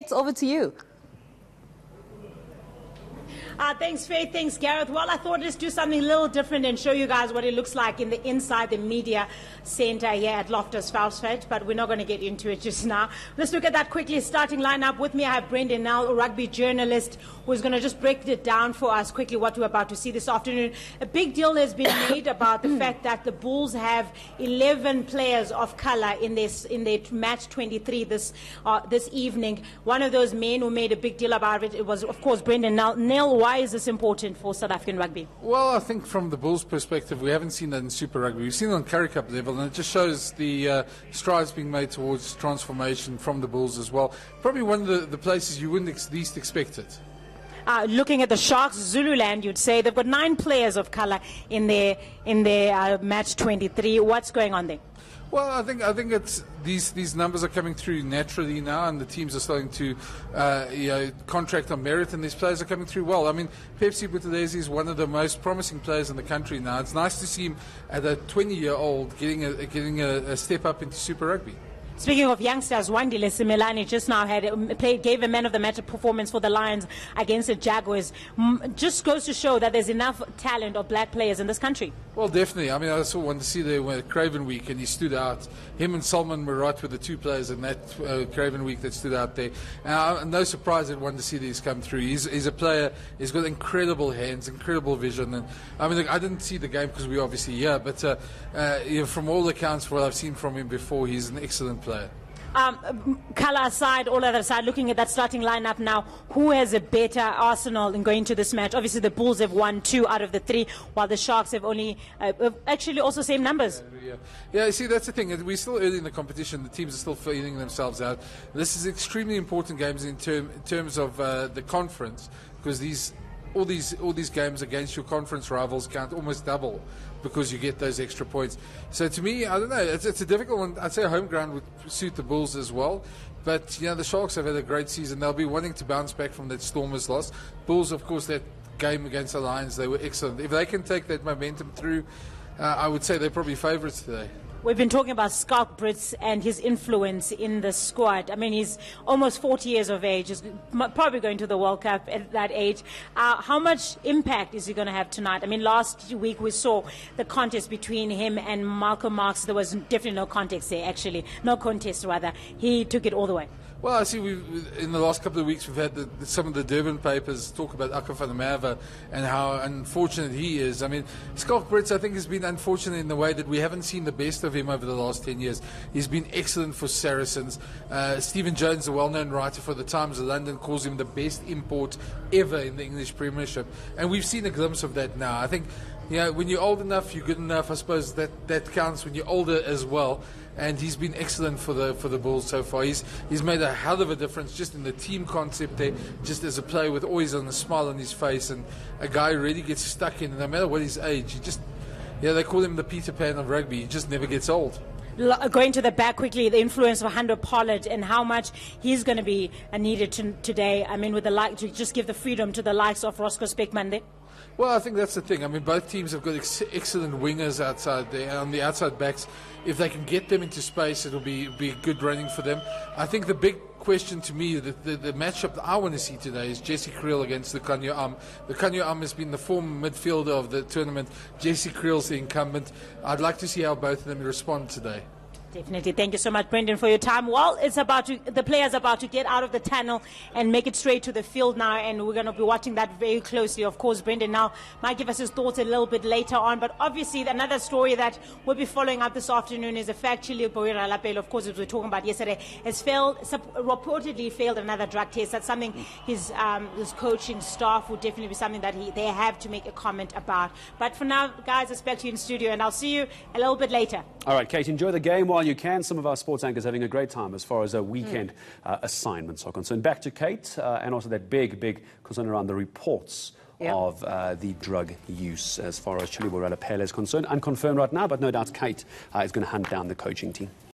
Kate, over to you. Thanks, Faith. Thanks, Gareth. Well, I thought let's do something a little different and show you guys what it looks like inside the media center here at Loftus Versfeld, but we're not going to get into it just now. Let's look at that quickly. Starting lineup with me, I have Brendan Nell, a rugby journalist, who's going to just break it down for us quickly what we're about to see this afternoon. A big deal has been made about the fact that the Bulls have 11 players of color in their match 23 this evening. One of those men who made a big deal about it was, of course, Brendan Nell. Nell, why is this important for South African rugby? Well, I think from the Bulls' perspective, we haven't seen that in Super Rugby. We've seen it on Currie Cup level, and it just shows the strides being made towards transformation from the Bulls as well. Probably one of the places you wouldn't least expect it. Looking at the Sharks, Zululand, you'd say they've got 9 players of color in their match 23. What's going on there? Well, I think it's these numbers are coming through naturally now, and the teams are starting to contract on merit, and these players are coming through well. I mean, Pepsi Buthelezi is one of the most promising players in the country now. It's nice to see him at a 20-year-old getting a step up into Super Rugby. Speaking of youngsters, Wandile Simelane just now gave a man of the match performance for the Lions against the Jaguars. Just goes to show that there's enough talent of black players in this country. Well, definitely. I mean, I saw one to see there at Craven Week, and he stood out. Him and Salman Murat were the 2 players in that Craven Week that stood out there. No surprise that one to see these come through. He's a player. He's got incredible hands, incredible vision. And I mean, look, I didn't see the game because we obviously here, but from all accounts, what I've seen from him before, he's an excellent player. Color aside, all other side, looking at that starting lineup now, who has a better arsenal in going to this match? Obviously, the Bulls have won 2 out of the 3, while the Sharks have only actually also same numbers. Yeah, see, that's the thing. We're still early in the competition. The teams are still feeling themselves out. This is extremely important games in terms of the conference, because all these games against your conference rivals count almost double because you get those extra points. So to me, I don't know, it's a difficult one. I'd say home ground would suit the Bulls as well. But the Sharks have had a great season. They'll be wanting to bounce back from that Stormers loss. Bulls, of course, that game against the Lions, they were excellent. If they can take that momentum through, I would say they're probably favourites today. We've been talking about Schalk Brits and his influence in the squad. I mean, he's almost 40 years of age. He's probably going to the World Cup at that age. How much impact is he going to have tonight? I mean, last week we saw the contest between him and Malcolm Marx. There was definitely no contest there, actually. No contest, rather. He took it all the way. Well, I see in the last couple of weeks we've had some of the Durban papers talk about Akka van der Merwe and how unfortunate he is. I mean, Schalk Brits, I think, has been unfortunate in the way that we haven't seen the best of him over the last 10 years. He's been excellent for Saracens. Stephen Jones, a well-known writer for the Times of London, calls him the best import ever in the English Premiership. And we've seen a glimpse of that now. I think, when you're old enough, you're good enough. I suppose that counts when you're older as well. And he's been excellent for the Bulls so far. He's made a hell of a difference just in the team concept there, just as a player with always a smile on his face, and a guy who really gets stuck in, no matter what his age. He just, they call him the Peter Pan of rugby. He just never gets old. Going to the back quickly, the influence of Hando Pollard and how much he's going to be needed today. I mean, with to just give the freedom to the likes of Roscoe Speckman there. Well, I think that's the thing. I mean, both teams have got excellent wingers outside there, on the outside backs. If they can get them into space, it'll be good running for them. I think the big question to me, the matchup that I want to see today is Jesse Kriel against the Kanye The Kanye has been the former midfielder of the tournament. Jesse Kriel's the incumbent. I'd like to see how both of them respond today. Definitely. Thank you so much, Brendan, for your time. Well, the players about to get out of the tunnel and make it straight to the field now, and we're going to be watching that very closely. Of course, Brendan now might give us his thoughts a little bit later on, but obviously another story that we'll be following up this afternoon is the fact Chile Boira Lapel, of course, as we were talking about yesterday, has reportedly failed another drug test. That's something his coaching staff would definitely be something that they have to make a comment about. But for now, guys, I expect you in studio, and I'll see you a little bit later. All right, Kate, enjoy the game while you can. Some of our sports anchors having a great time as far as weekend assignments are concerned. Back to Kate, and also that big concern around the reports of the drug use as far as Chile Borrella Pele is concerned. Unconfirmed right now, but no doubt Kate is going to hunt down the coaching team.